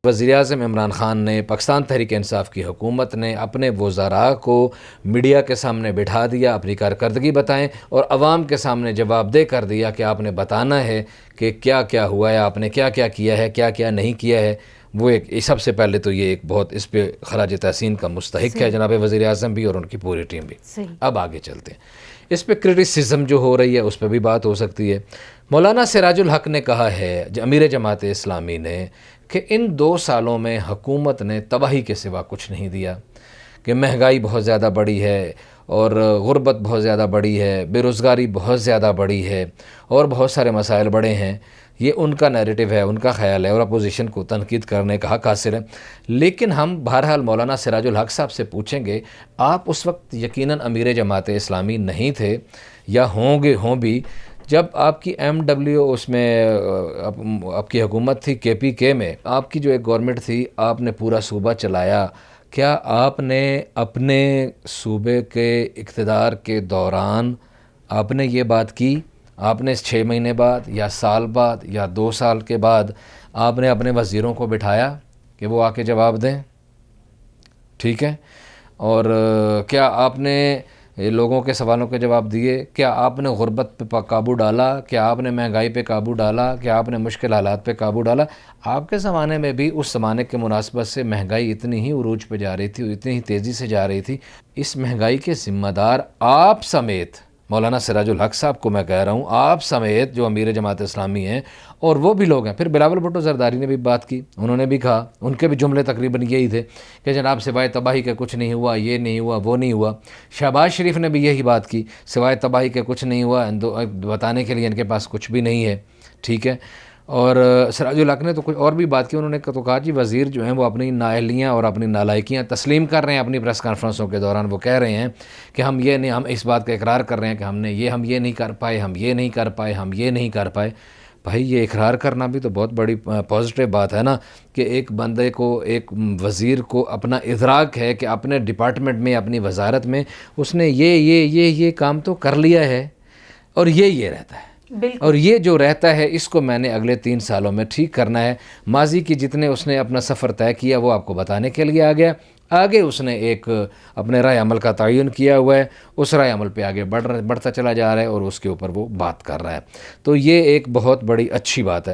وزیراعظم عمران خان نے، پاکستان تحریک انصاف کی حکومت نے اپنے وزراء کو میڈیا کے سامنے بٹھا دیا، اپنی کارکردگی بتائیں اور عوام کے سامنے جواب دہ کر دیا کہ آپ نے بتانا ہے کہ کیا کیا ہوا ہے، آپ نے کیا کیا کیا ہے، کیا کیا نہیں کیا ہے۔ وہ ایک سب سے پہلے تو یہ ایک بہت اس پہ خراج تحسین کا مستحق ہے جناب وزیر اعظم بھی اور ان کی پوری ٹیم بھی۔ اب آگے چلتے ہیں، اس پہ کرٹیسزم جو ہو رہی ہے اس پہ بھی بات ہو سکتی ہے۔ مولانا سراج الحق نے کہا ہے، امیر جماعت اسلامی نے، کہ ان 2 سالوں میں حکومت نے تباہی کے سوا کچھ نہیں دیا، کہ مہنگائی بہت زیادہ بڑھی ہے اور غربت بہت زیادہ بڑھی ہے، بے روزگاری بہت زیادہ بڑھی ہے اور بہت سارے مسائل بڑے ہیں۔ یہ ان کا نیریٹو ہے، ان کا خیال ہے اور اپوزیشن کو تنقید کرنے کا حق حاصل ہے۔ لیکن ہم بہرحال مولانا سراج الحق صاحب سے پوچھیں گے، آپ اس وقت یقیناً امیر جماعت اسلامی نہیں تھے یا ہوں بھی، جب آپ کی MW اس میں آپ کی حکومت تھی KPK میں، آپ کی جو ایک گورنمنٹ تھی، آپ نے پورا صوبہ چلایا، کیا آپ نے اپنے صوبے کے اقتدار کے دوران آپ نے یہ بات کی؟ آپ نے 6 مہینے بعد یا سال بعد یا 2 سال کے بعد آپ نے اپنے وزیروں کو بٹھایا کہ وہ آ کے جواب دیں؟ ٹھیک ہے، اور کیا آپ نے لوگوں کے سوالوں کے جواب دیے؟ کیا آپ نے غربت پہ قابو ڈالا؟ کیا آپ نے مہنگائی پہ قابو ڈالا؟ کیا آپ نے مشکل حالات پہ قابو ڈالا؟ آپ کے زمانے میں بھی اس زمانے کے مناسبت سے مہنگائی اتنی ہی عروج پہ جا رہی تھی، اتنی ہی تیزی سے جا رہی تھی۔ اس مہنگائی کے ذمہ دار آپ سمیت، مولانا سراج الحق صاحب کو میں کہہ رہا ہوں، آپ سمیت جو امیر جماعت اسلامی ہیں اور وہ بھی لوگ ہیں۔ پھر بلاول بھٹو زرداری نے بھی بات کی، انہوں نے بھی کہا، ان کے بھی جملے تقریباً یہی تھے کہ جناب سوائے تباہی کے کچھ نہیں ہوا، یہ نہیں ہوا، وہ نہیں ہوا۔ شہباز شریف نے بھی یہی بات کی، سوائے تباہی کے کچھ نہیں ہوا، بتانے کے لیے ان کے پاس کچھ بھی نہیں ہے۔ ٹھیک ہے، اور سراج الحق نے تو کچھ اور بھی بات کی، انہوں نے تو کہا جی وزیر جو ہیں وہ اپنی نااہلیاں اور اپنی نالائکیاں تسلیم کر رہے ہیں اپنی پریس کانفرنسوں کے دوران۔ وہ کہہ رہے ہیں کہ ہم اس بات کا اقرار کر رہے ہیں کہ ہم یہ نہیں کر پائے، ہم یہ نہیں کر پائے، ہم یہ نہیں کر پائے۔ بھائی یہ اقرار کرنا بھی تو بہت بڑی پازیٹیو بات ہے نا، کہ ایک بندے کو، ایک وزیر کو اپنا ادراک ہے کہ اپنے ڈپارٹمنٹ میں، اپنی وزارت میں اس نے یہ کام تو کر لیا ہے اور یہ رہتا ہے، اور یہ جو رہتا ہے اس کو میں نے اگلے 3 سالوں میں ٹھیک کرنا ہے۔ ماضی کی جتنے اس نے اپنا سفر طے کیا وہ آپ کو بتانے کے لیے آ گیا، آگے اس نے ایک اپنے رائے عمل کا تعین کیا ہوا ہے، اس رائے عمل پہ آگے بڑھتا چلا جا رہا ہے اور اس کے اوپر وہ بات کر رہا ہے۔ تو یہ ایک بہت بڑی اچھی بات ہے۔